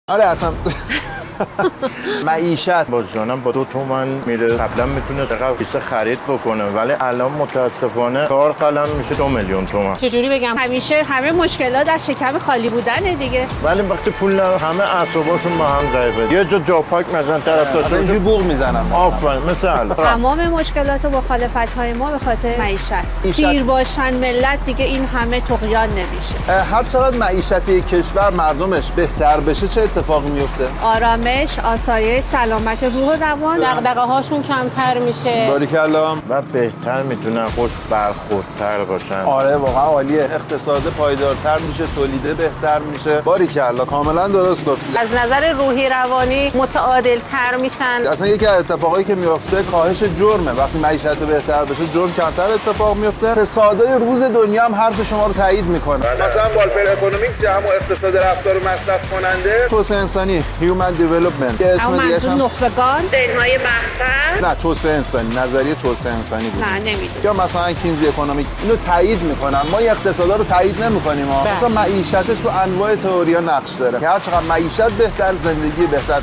آره اصلا معیشت با جانم با 2 تومن میره. قبلا میتونه چقدر کیسه خرید بکنه ولی الان متاسفانه کار قلم میشه 2 میلیون تومن. چجوری بگم همیشه همه مشکلات از شکم خالی بودنه دیگه. ولی وقتی پول نداره همه اعصاباشون با هم ضعیفه. یه جا پاک مثلا طرف اصلا اینجوری بوق میزنم. آفرین مثل تمام مشکلات و مخالفت‌های ما به خاطر معیشت. سیر باشن ملت دیگه این همه طغیان نمیشه. هر چقدر معیشت یک کشور مردمش بهتر بشه چه اتفاقی میفته؟ آرامش، آسایش، سلامت روح و روان، دغدغه‌هاشون کمتر میشه. باریکلا. و بهتر میتونن خوش برخوردتر باشن. آره واقعا عالیه. اقتصاد پایدارتر میشه، تولیده بهتر میشه. باریکلا کاملا درست گفتی. از نظر روحی روانی متعادل تر میشن. اصلا یکی از اتفاقایی که میفته کاهش جرمه. وقتی معیشت بهتر بشه جرم کمتر اتفاق میفته. اقتصادهای روز دنیا هم حرف شما رو تایید میکنه. مثلا والفر اکونومیکس یا همون اقتصاد رفتار و مصرف کننده، توسعه انسانی هیومن دیولپمنت که اسم اما دیگه منظور نخبگان ذهن‌های مختل. نه توسعه انسانی، نظریه توسعه انسانی بود. نه نمیدونم. یا مثلا کینزی اکونومیکس اینو تایید میکنن. ما این اقتصادا رو تایید نمیکنیم. مثلا معیشت تو انواع تئوریا نقش داره که هر چقدر معیشت بهتر زندگی بهتر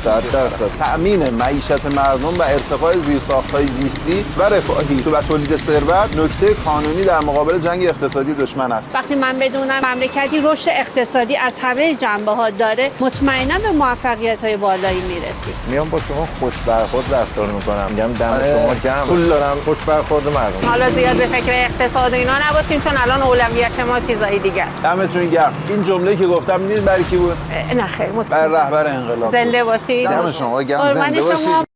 تأمین معیشت مردم و ارتقای زیرساخت‌های زیستی و رفاهی و تولید ثروت نکته قانونی در مقابل جنگ اقتصادی دشمن است. وقتی من بدونم مملکتی رشد اقتصادی از همه جنبه‌ها داره مطمئنا به موفقیت‌های بالایی میرسیم. میام با شما خوش برخورد رفتار میکنم. میگم دم شما گرم. پول دارم خوش برخورد مردم. حالا زیاد به فکر اقتصاد و اینا نباشیم چون الان اولویت ما چیزای دیگه است. دمتون گرم. این جمله‌ای که گفتم میدونید برای کی بود؟ نه خیر برای رهبر انقلاب. زنده باشید. دم شما گرم. قربان زنده شما. باشید.